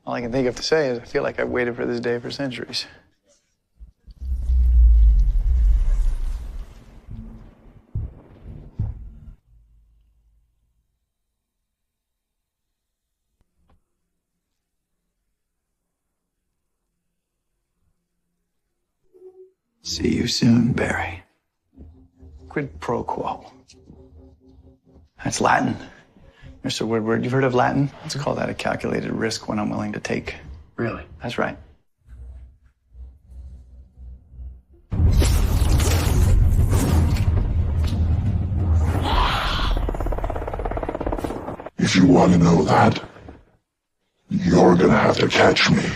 All I can think of to say is I feel like I've waited for this day for centuries. See you soon, Barry. Quid pro quo. That's Latin. Mr. Woodward, you've heard of Latin? Let's call that a calculated risk one I'm willing to take. Really? That's right. If you want to know that, you're gonna have to catch me.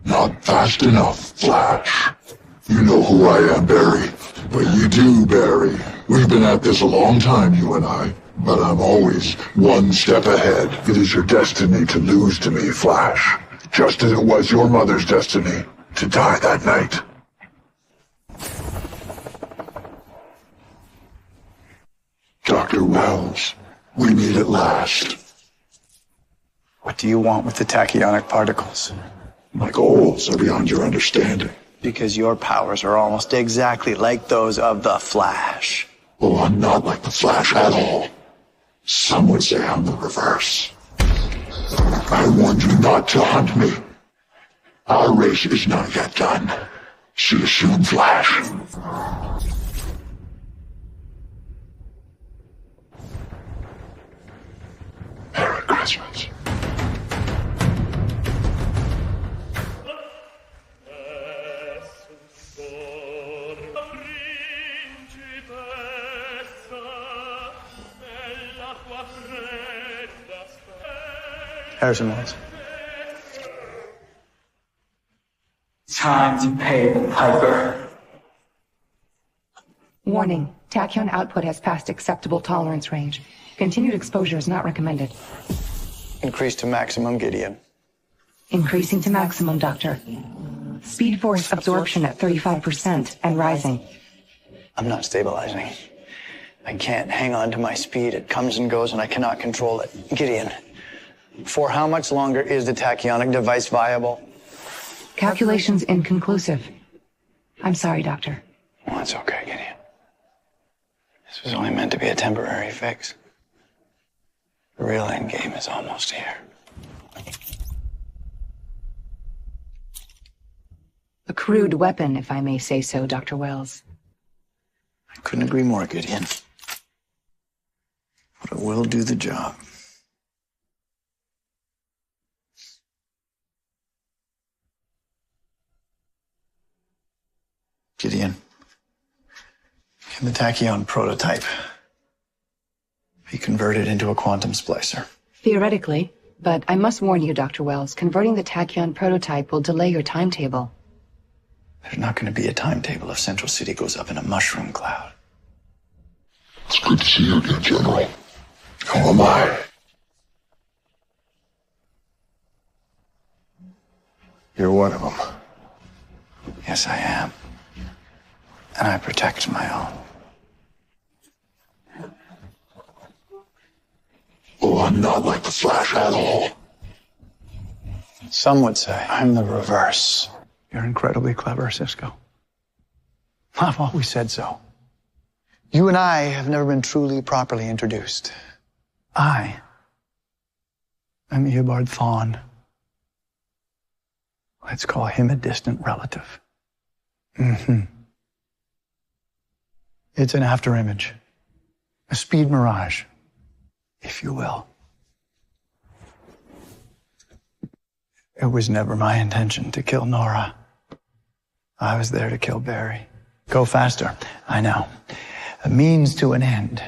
Not fast enough, Flash. You know who I am, Barry. But you do, Barry. We've been at this a long time, you and I. But I'm always one step ahead. It is your destiny to lose to me, Flash. Just as it was your mother's destiny to die that night. Dr. Wells, we meet at last. What do you want with the tachyonic particles? My goals are beyond your understanding. Because your powers are almost exactly like those of the Flash. Oh, I'm not like the Flash at all. Some would say I'm the reverse. I warned you not to hunt me. Our race is not yet done. See you soon, Flash. Merry Christmas. Harrison Wells. Time to pay the piper. Warning. Tachyon output has passed acceptable tolerance range. Continued exposure is not recommended. Increase to maximum, Gideon. Increasing to maximum, Doctor. Speed force absorption at 35% and rising. I'm not stabilizing. I can't hang on to my speed. It comes and goes and I cannot control it. Gideon, for how much longer is the tachyonic device viable? Calculations inconclusive. I'm sorry, Doctor. Well, that's okay, Gideon. This was only meant to be a temporary fix. The real end game is almost here. A crude weapon, if I may say so, Dr. Wells. I couldn't agree more, Gideon. But it will do the job. Gideon, can the tachyon prototype be converted into a quantum splicer? Theoretically, but I must warn you, Dr. Wells, converting the tachyon prototype will delay your timetable. There's not going to be a timetable if Central City goes up in a mushroom cloud. It's good to see you again, General. How am I? You're one of them. Yes, I am. And I protect my own. Oh, I'm not like the Flash at all. Some would say I'm the reverse. You're incredibly clever, Cisco. I've always said so. You and I have never been truly properly introduced. I am Eobard Thawne. Let's call him a distant relative. It's an afterimage. A speed mirage, if you will. It was never my intention to kill Nora. I was there to kill Barry. Go faster, I know. A means to an end.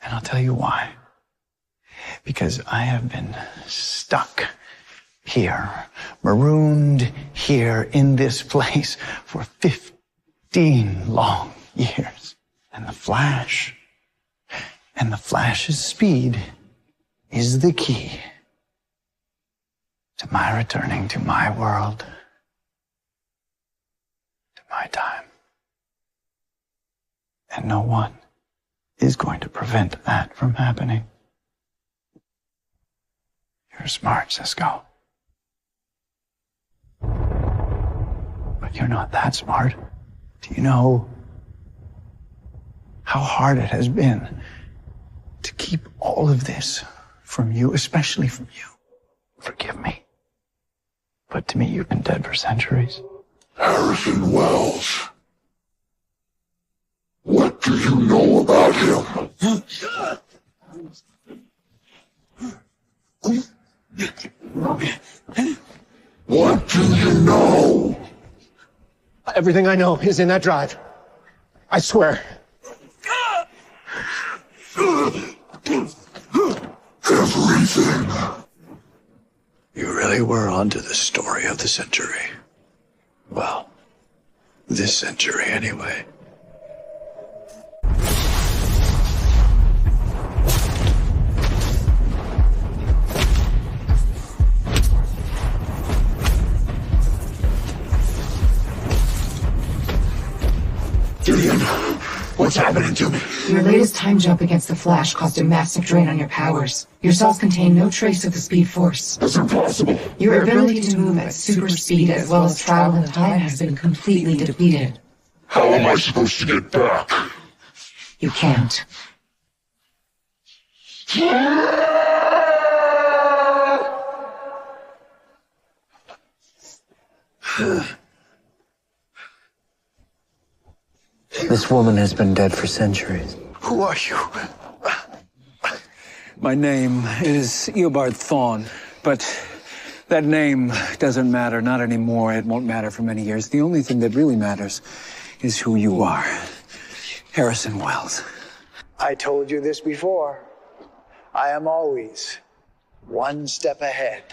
And I'll tell you why. Because I have been stuck here, marooned here in this place for 15 long years. And the Flash's speed is the key to my returning to my world, to my time. And no one is going to prevent that from happening. You're smart, Cisco. You're not that smart. Do you know how hard it has been to keep all of this from you, especially from you? Forgive me. But to me, you've been dead for centuries. Harrison Wells. What do you know about him? What do you know? Everything I know is in that drive. I swear. Everything. You really were onto the story of the century. Well, this century anyway. Gideon, what's happening to me? Your latest time jump against the Flash caused a massive drain on your powers. Your cells contain no trace of the Speed Force. That's impossible. Your ability to move at super speed as well as travel in time has been completely depleted. How am I supposed to get back? You can't. This woman has been dead for centuries. Who are you? My name is Eobard Thawne, but that name doesn't matter, not anymore. It won't matter for many years. The only thing that really matters is who you are. Harrison Wells. I told you this before. I am always one step ahead.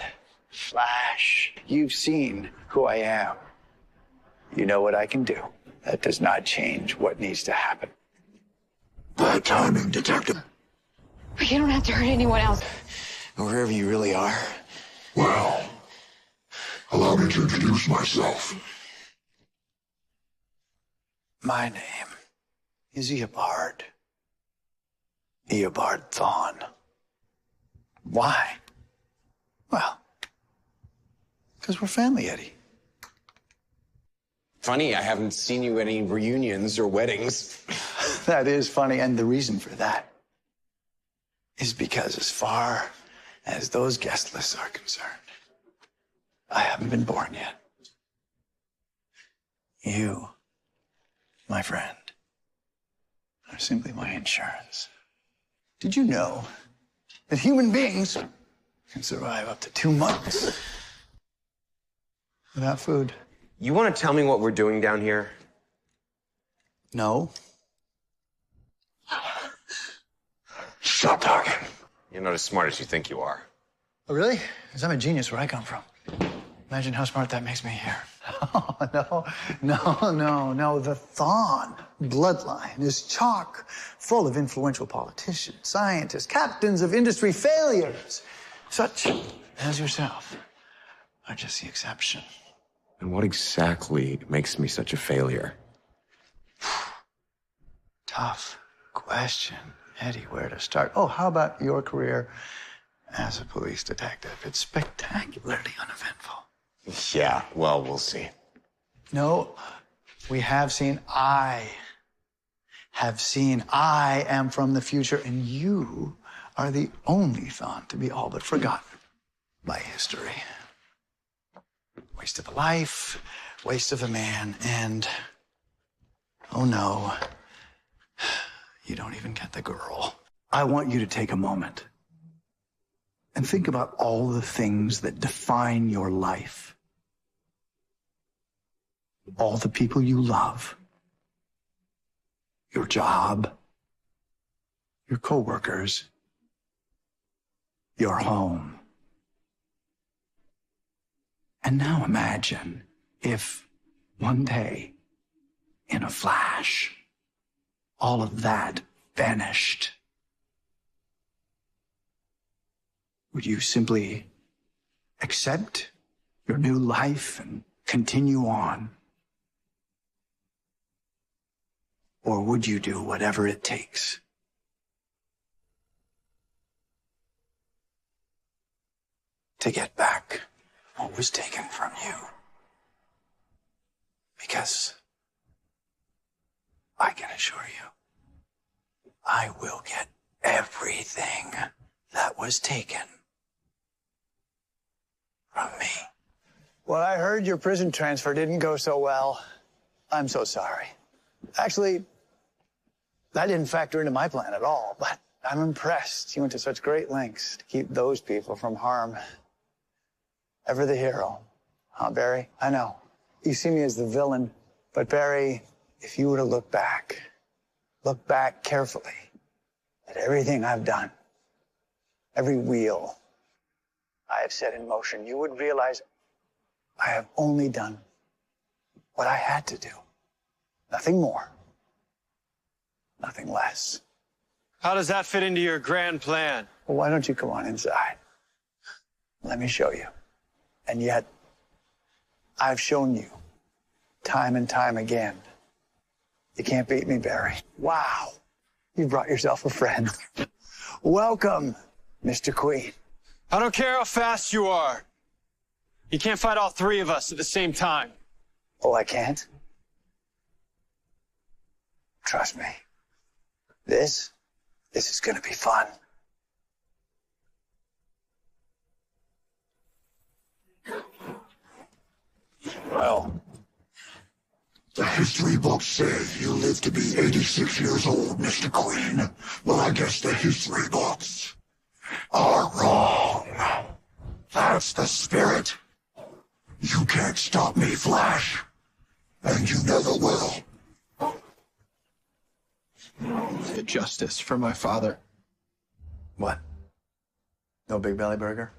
Flash, you've seen who I am. You know what I can do. That does not change what needs to happen. Bad timing, Detective. You don't have to hurt anyone else. Wherever you really are. Well, allow me to introduce myself. My name is Eobard. Eobard Thawne. Why? Well, because we're family, Eddie. Funny, I haven't seen you at any reunions or weddings. That is funny, and the reason for that is because as far as those guest lists are concerned, I haven't been born yet. You, my friend, are simply my insurance. Did you know that human beings can survive up to 2 months without food? You want to tell me what we're doing down here? No. Stop talking. You're not as smart as you think you are. Oh, really? Because I'm a genius where I come from. Imagine how smart that makes me here. Oh, no. The Thawne bloodline is chock full of influential politicians, scientists, captains of industry, failures. Such as yourself are just the exception. And what exactly makes me such a failure? Tough question, Eddie, where to start? Oh, how about your career as a police detective? It's spectacularly uneventful. Yeah, well, we'll see. No, we have seen. I am from the future, and you are the only Thawne to be all but forgotten by history. Waste of a life, waste of a man, and oh no, you don't even get the girl. I want you to take a moment and think about all the things that define your life. All the people you love, your job, your coworkers, your home. And now imagine if one day, in a flash, all of that vanished. Would you simply accept your new life and continue on? Or would you do whatever it takes to get back what was taken from you? Because I can assure you, I will get everything that was taken from me. Well, I heard your prison transfer didn't go so well. I'm so sorry. Actually, that didn't factor into my plan at all, but I'm impressed. You went to such great lengths to keep those people from harm. Ever the hero. Huh, Barry? I know. You see me as the villain, but Barry, if you were to look back carefully at everything I've done, every wheel I have set in motion, you would realize I have only done what I had to do. Nothing more. Nothing less. How does that fit into your grand plan? Well, why don't you come on inside? Let me show you. And yet, I've shown you time and time again. You can't beat me, Barry. Wow. You brought yourself a friend. Welcome, Mr. Queen. I don't care how fast you are. You can't fight all three of us at the same time. Oh, I can't? Trust me. This is gonna be fun. Well, the history books say you live to be 86 years old, Mr. Queen. Well, I guess the history books are wrong. That's the spirit. You can't stop me, Flash. And you never will. Get justice for my father. what? No Big Belly Burger?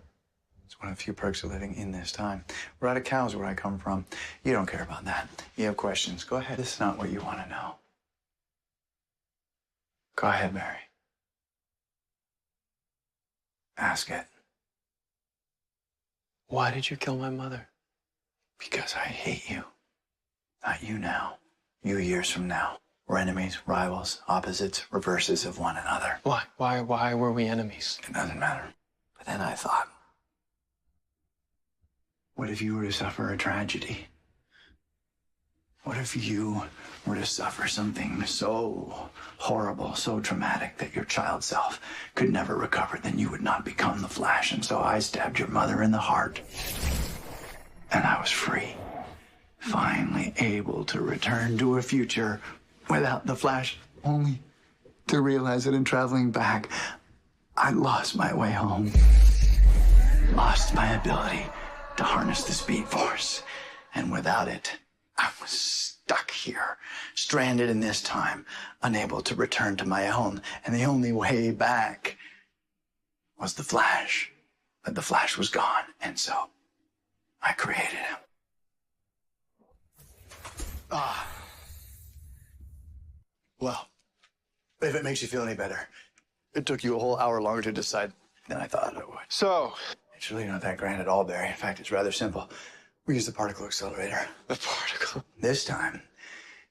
It's one of the few perks of living in this time. We're out of cows where I come from. You don't care about that. You have questions. Go ahead. This is not what you want to know. Go ahead, Barry. Ask it. Why did you kill my mother? Because I hate you. Not you now. You years from now. We're enemies, rivals, opposites, reverses of one another. Why? Why were we enemies? It doesn't matter. But then I thought, what if you were to suffer a tragedy? What if you were to suffer something so horrible, so traumatic that your child self could never recover? Then you would not become the Flash. And so I stabbed your mother in the heart. And I was free. Finally able to return to a future without the Flash, only to realize that in traveling back, I lost my way home. Lost my ability to harness the Speed Force. And without it, I was stuck here, stranded in this time, unable to return to my home. And the only way back was the Flash. But the Flash was gone, and so I created him. Well, if it makes you feel any better, it took you a whole hour longer to decide than I thought it would. So, It's really not that grand at all, Barry. In fact, it's rather simple. We use the particle accelerator. the particle. This time,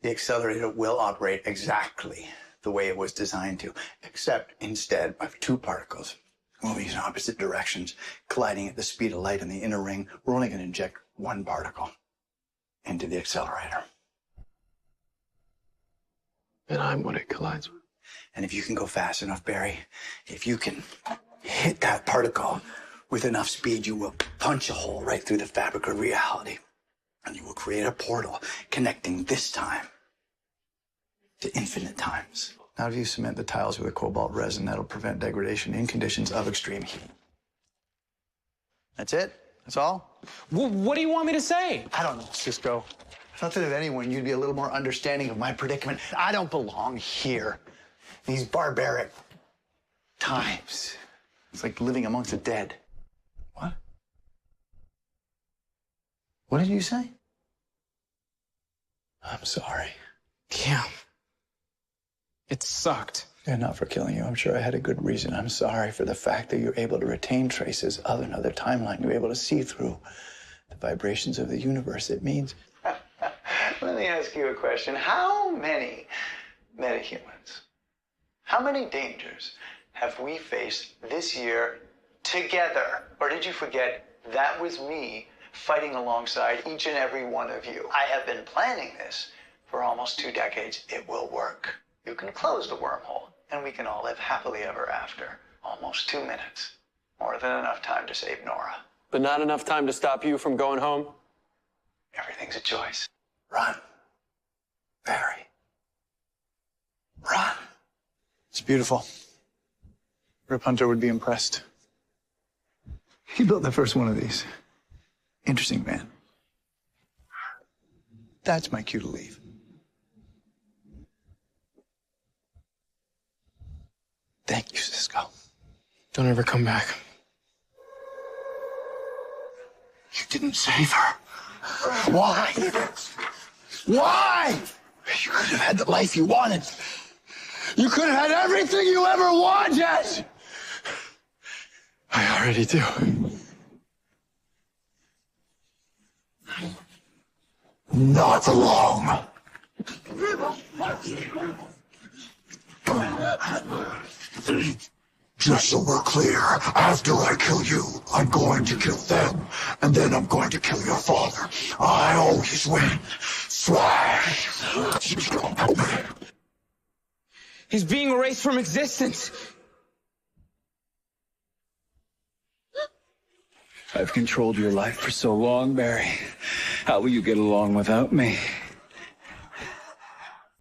the accelerator will operate exactly the way it was designed to, except instead of two particles moving in opposite directions, colliding at the speed of light in the inner ring, we're only going to inject one particle into the accelerator. And I'm what it collides with. And if you can go fast enough, Barry, if you can hit that particle with enough speed, you will punch a hole right through the fabric of reality. And you will create a portal connecting this time to infinite times. Now, if you cement the tiles with a cobalt resin, that'll prevent degradation in conditions of extreme heat. That's it? That's all? What do you want me to say? I don't know, Cisco. I thought that if anyone, you'd be a little more understanding of my predicament. I don't belong here. These barbaric times. It's like living amongst the dead. What? What did you say? I'm sorry. Yeah. It sucked. Yeah, not for killing you. I'm sure I had a good reason. I'm sorry for the fact that you're able to retain traces of another timeline. You're able to see through the vibrations of the universe. It means... Let me ask you a question. How many metahumans, how many dangers have we faced this year together? Or did you forget that was me fighting alongside each and every one of you. I have been planning this for almost 2 decades. It will work. You can close the wormhole, and we can all live happily ever after. Almost 2 minutes. More than enough time to save Nora. But not enough time to stop you from going home? Everything's a choice. Run. Barry. Run. It's beautiful. Rip Hunter would be impressed. He built the first one of these. Interesting man. That's my cue to leave. Thank you, Cisco. Don't ever come back. You didn't save her. Why? Why? You could have had the life you wanted. You could have had everything you ever wanted. I already do. Not for long. Just so we're clear, after I kill you, I'm going to kill them, and then I'm going to kill your father. I always win. Flash! He's being erased from existence. I've controlled your life for so long, Barry. How will you get along without me?